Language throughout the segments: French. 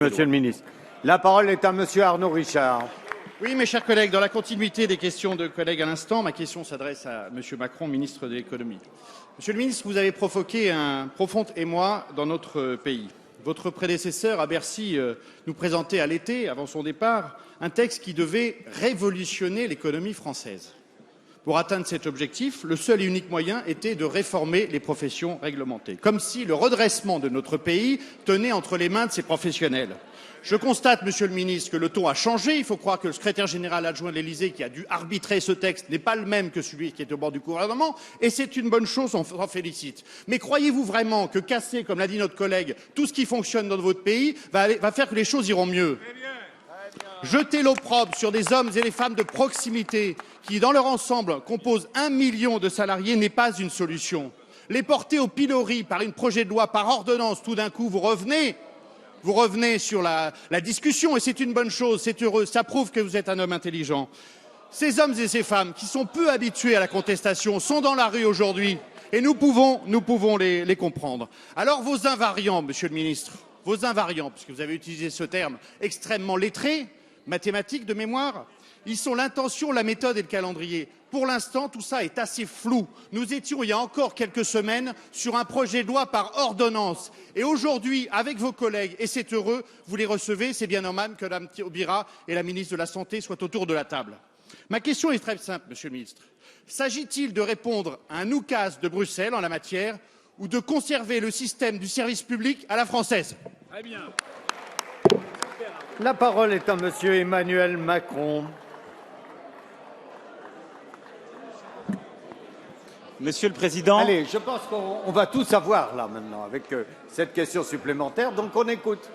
Monsieur le ministre. La parole est à Monsieur Arnaud Richard. Oui, mes chers collègues, dans la continuité des questions de collègues à l'instant, ma question s'adresse à Monsieur Macron, ministre de l'économie. Monsieur le ministre, vous avez provoqué un profond émoi dans notre pays. Votre prédécesseur à Bercy nous présentait à l'été, avant son départ, un texte qui devait révolutionner l'économie française. Pour atteindre cet objectif, le seul et unique moyen était de réformer les professions réglementées, comme si le redressement de notre pays tenait entre les mains de ces professionnels. Je constate, Monsieur le ministre, que le ton a changé. Il faut croire que le secrétaire général adjoint de l'Élysée, qui a dû arbitrer ce texte, n'est pas le même que celui qui est au bord du gouvernement, et c'est une bonne chose, on s'en félicite. Mais croyez-vous vraiment que casser, comme l'a dit notre collègue, tout ce qui fonctionne dans votre pays va faire que les choses iront mieux ? Jeter l'opprobre sur des hommes et des femmes de proximité qui, dans leur ensemble, composent 1 million de salariés n'est pas une solution. Les porter au pilori par un projet de loi, par ordonnance, tout d'un coup, vous revenez sur la discussion, et c'est une bonne chose, c'est heureux, ça prouve que vous êtes un homme intelligent. Ces hommes et ces femmes qui sont peu habitués à la contestation sont dans la rue aujourd'hui, et nous pouvons les comprendre. Alors vos invariants, Monsieur le ministre, vos invariants, puisque vous avez utilisé ce terme extrêmement lettré, mathématiques de mémoire, ils sont l'intention, la méthode et le calendrier. Pour l'instant, tout ça est assez flou. Nous étions, il y a encore quelques semaines, sur un projet de loi par ordonnance. Et aujourd'hui, avec vos collègues, et c'est heureux, vous les recevez, c'est bien normal que Mme Taubira et la ministre de la Santé soient autour de la table. Ma question est très simple, Monsieur le ministre. S'agit-il de répondre à un oukase de Bruxelles en la matière ou de conserver le système du service public à la française ? Très bien. La parole est à Monsieur Emmanuel Macron. Monsieur le Président. Allez, je pense qu'on va tout savoir là maintenant avec cette question supplémentaire, donc on écoute.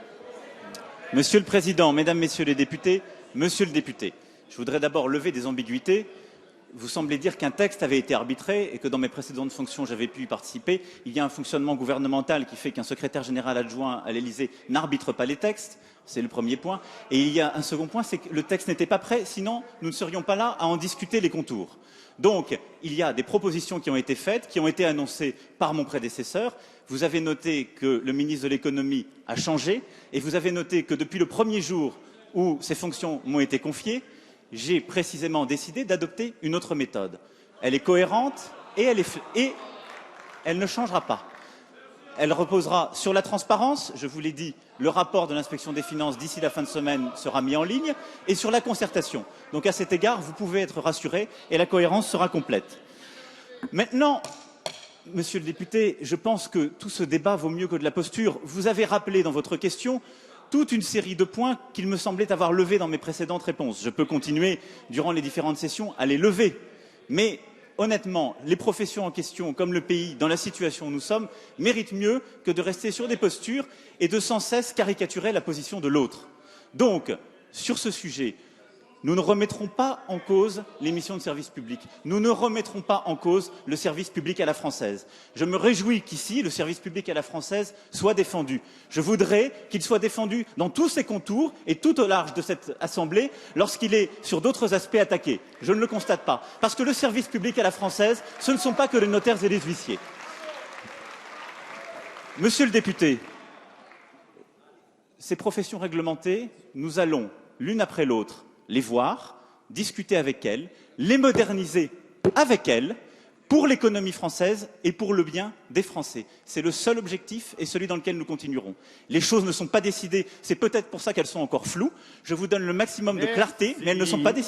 Monsieur le Président, Mesdames, Messieurs les députés, Monsieur le député, je voudrais d'abord lever des ambiguïtés. Vous semblez dire qu'un texte avait été arbitré et que dans mes précédentes fonctions, j'avais pu y participer. Il y a un fonctionnement gouvernemental qui fait qu'un secrétaire général adjoint à l'Élysée n'arbitre pas les textes. C'est le premier point. Et il y a un second point, c'est que le texte n'était pas prêt, sinon nous ne serions pas là à en discuter les contours. Donc, il y a des propositions qui ont été faites, qui ont été annoncées par mon prédécesseur. Vous avez noté que le ministre de l'économie a changé et vous avez noté que depuis le premier jour où ces fonctions m'ont été confiées, j'ai précisément décidé d'adopter une autre méthode. Elle est cohérente et elle ne changera pas. Elle reposera sur la transparence, je vous l'ai dit, le rapport de l'inspection des finances d'ici la fin de semaine sera mis en ligne, et sur la concertation. Donc à cet égard, vous pouvez être rassurés et la cohérence sera complète. Maintenant, Monsieur le député, je pense que tout ce débat vaut mieux que de la posture. Vous avez rappelé dans votre question toute une série de points qu'il me semblait avoir levés dans mes précédentes réponses. Je peux continuer, durant les différentes sessions, à les lever. Mais honnêtement, les professions en question, comme le pays, dans la situation où nous sommes, méritent mieux que de rester sur des postures et de sans cesse caricaturer la position de l'autre. Donc, sur ce sujet, nous ne remettrons pas en cause les missions de service public. Nous ne remettrons pas en cause le service public à la française. Je me réjouis qu'ici, le service public à la française soit défendu. Je voudrais qu'il soit défendu dans tous ses contours et tout au large de cette Assemblée lorsqu'il est sur d'autres aspects attaqué. Je ne le constate pas. Parce que le service public à la française, ce ne sont pas que les notaires et les huissiers. Monsieur le député, ces professions réglementées, nous allons, l'une après l'autre, les voir, discuter avec elles, les moderniser avec elles, pour l'économie française et pour le bien des Français. C'est le seul objectif et celui dans lequel nous continuerons. Les choses ne sont pas décidées, c'est peut-être pour ça qu'elles sont encore floues. Je vous donne le maximum de clarté, mais elles ne sont pas décidées.